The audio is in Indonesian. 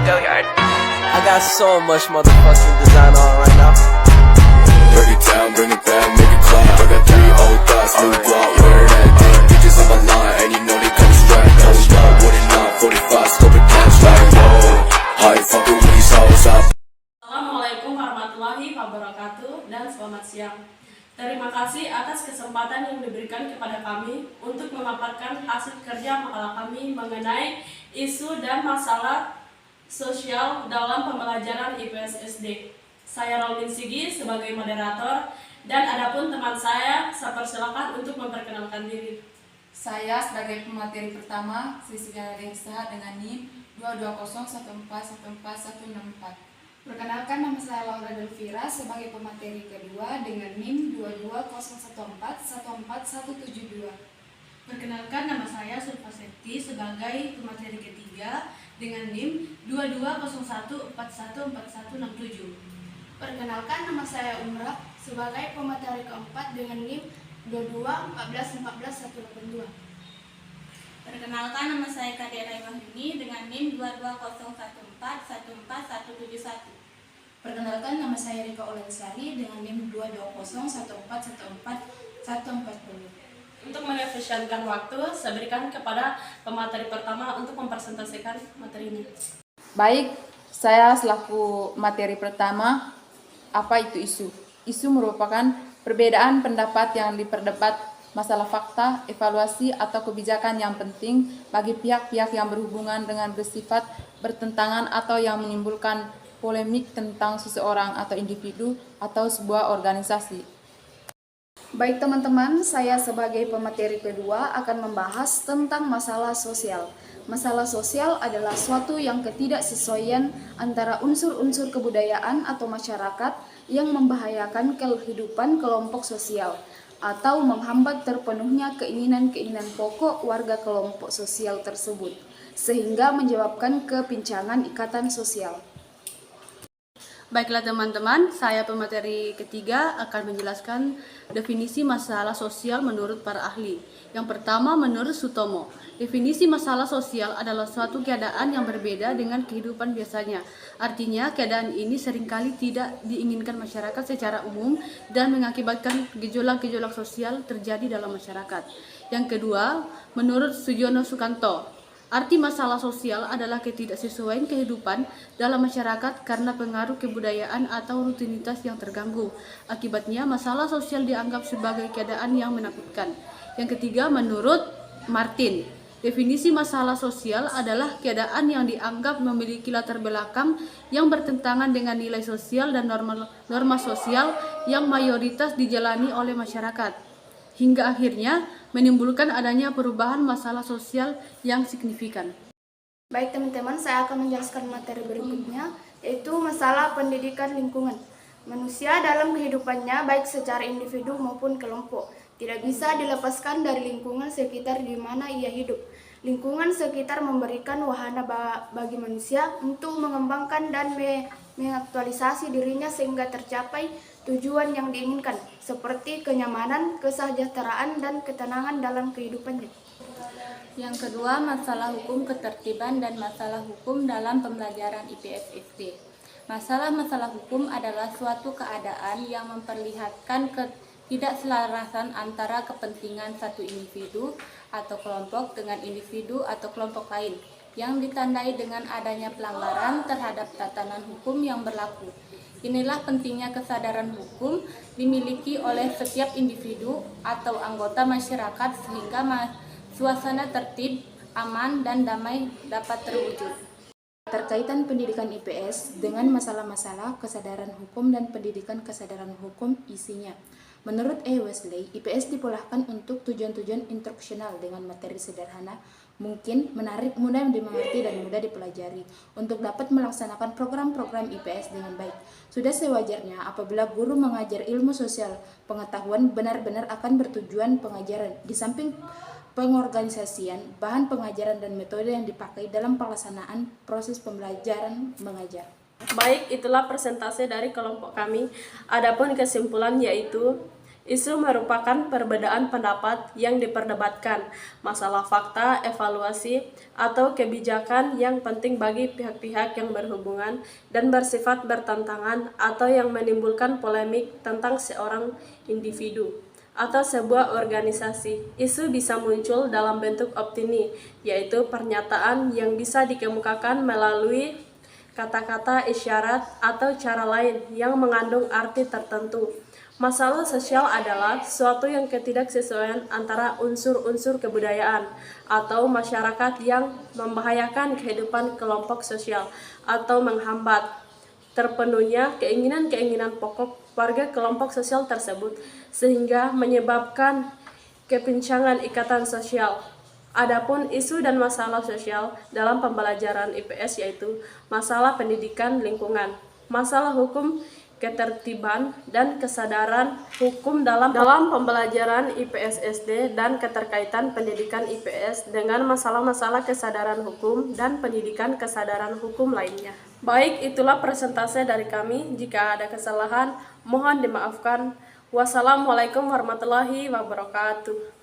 I got so much motherfucking design on right now. Break it down, bring it back, make it clap. I got 3 old thoughts, new guap, wear that thing. Bitches on my line, and you know they come strapped. Hold up, what it not, 45, scope it cash like whoa. How you fucking with these hoes up? Assalamualaikum warahmatullahi wabarakatuh dan selamat siang. Terima kasih atas kesempatan yang diberikan kepada kami untuk memaparkan hasil kerja makalah kami mengenai isu dan masalah sosial dalam pembelajaran IPS SD. Saya Rolin Sigi sebagai moderator dan adapun teman saya persilakan untuk memperkenalkan diri. Saya sebagai pemateri pertama, Sri Reksa dengan NIM 22014141464. Perkenalkan, nama saya Laura Delvira sebagai pemateri kedua dengan NIM 22014141472. Perkenalkan, nama saya Sulfa Septi sebagai pemateri ketiga dengan NIM 2201414167. Perkenalkan, nama saya Umrah sebagai pemateri keempat dengan NIM 2214144182. Perkenalkan, nama saya Kadia Raymahini dengan NIM 2201414171. Perkenalkan, nama saya Rika Olensari dengan NIM 22014144140. Untuk mengefisienkan waktu, saya berikan kepada pemateri pertama untuk mempresentasikan materi ini. Baik, saya selaku materi pertama, apa itu isu? Isu merupakan perbedaan pendapat yang diperdebat, masalah fakta, evaluasi, atau kebijakan yang penting bagi pihak-pihak yang berhubungan dengan bersifat bertentangan atau yang menimbulkan polemik tentang seseorang atau individu atau sebuah organisasi. Baik teman-teman, saya sebagai pemateri kedua akan membahas tentang masalah sosial. Masalah sosial adalah suatu yang ketidaksesuaian antara unsur-unsur kebudayaan atau masyarakat yang membahayakan kehidupan kelompok sosial atau menghambat terpenuhnya keinginan-keinginan pokok warga kelompok sosial tersebut, sehingga menyebabkan kepincangan ikatan sosial. Baiklah teman-teman, saya pemateri ketiga akan menjelaskan definisi masalah sosial menurut para ahli. Yang pertama, menurut Sutomo, definisi masalah sosial adalah suatu keadaan yang berbeda dengan kehidupan biasanya. Artinya, keadaan ini seringkali tidak diinginkan masyarakat secara umum dan mengakibatkan gejolak-gejolak sosial terjadi dalam masyarakat. Yang kedua, menurut Sujono Sukanto, arti masalah sosial adalah ketidaksesuaian kehidupan dalam masyarakat karena pengaruh kebudayaan atau rutinitas yang terganggu. Akibatnya, masalah sosial dianggap sebagai keadaan yang menakutkan. Yang ketiga, menurut Martin, definisi masalah sosial adalah keadaan yang dianggap memiliki latar belakang yang bertentangan dengan nilai sosial dan norma sosial yang mayoritas dijalani oleh masyarakat, hingga akhirnya menimbulkan adanya perubahan masalah sosial yang signifikan. Baik teman-teman, saya akan menjelaskan materi berikutnya, yaitu masalah pendidikan lingkungan. Manusia dalam kehidupannya, baik secara individu maupun kelompok, tidak bisa dilepaskan dari lingkungan sekitar di mana ia hidup. Lingkungan sekitar memberikan wahana bagi manusia untuk mengembangkan dan mengaktualisasi dirinya sehingga tercapai tujuan yang diinginkan, seperti kenyamanan, kesejahteraan, dan ketenangan dalam kehidupannya. Yang kedua, masalah hukum ketertiban dan masalah hukum dalam pembelajaran IPS SD. Masalah-masalah hukum adalah suatu keadaan yang memperlihatkan ketidakselarasan antara kepentingan satu individu atau kelompok dengan individu atau kelompok lain, yang ditandai dengan adanya pelanggaran terhadap tatanan hukum yang berlaku. Inilah pentingnya kesadaran hukum dimiliki oleh setiap individu atau anggota masyarakat sehingga suasana tertib, aman, dan damai dapat terwujud. Terkaitan pendidikan IPS dengan masalah-masalah kesadaran hukum dan pendidikan kesadaran hukum isinya. Menurut E. Wesley, IPS dipolahkan untuk tujuan-tujuan instruksional dengan materi sederhana, mungkin, menarik, mudah dimengerti, dan mudah dipelajari untuk dapat melaksanakan program-program IPS dengan baik. Sudah sewajarnya apabila guru mengajar ilmu sosial, pengetahuan benar-benar akan bertujuan pengajaran, di samping pengorganisasian, bahan pengajaran, dan metode yang dipakai dalam pelaksanaan proses pembelajaran mengajar. Baik, itulah presentasi dari kelompok kami. Adapun kesimpulan yaitu Isu merupakan perbedaan pendapat yang diperdebatkan, masalah fakta, evaluasi, atau kebijakan yang penting bagi pihak-pihak yang berhubungan dan bersifat bertentangan atau yang menimbulkan polemik tentang seorang individu atau sebuah organisasi. Isu bisa muncul dalam bentuk opini, yaitu pernyataan yang bisa dikemukakan melalui kata-kata, isyarat, atau cara lain yang mengandung arti tertentu. Masalah sosial adalah suatu yang ketidaksesuaian antara unsur-unsur kebudayaan atau masyarakat yang membahayakan kehidupan kelompok sosial atau menghambat terpenuhnya keinginan-keinginan pokok warga kelompok sosial tersebut sehingga menyebabkan kepincangan ikatan sosial. Adapun isu dan masalah sosial dalam pembelajaran IPS yaitu masalah pendidikan lingkungan, masalah hukum, ketertiban, dan kesadaran hukum dalam pembelajaran IPS SD dan keterkaitan pendidikan IPS dengan masalah-masalah kesadaran hukum dan pendidikan kesadaran hukum lainnya. Baik, itulah presentase dari kami. Jika ada kesalahan, mohon dimaafkan. Wassalamualaikum warahmatullahi wabarakatuh.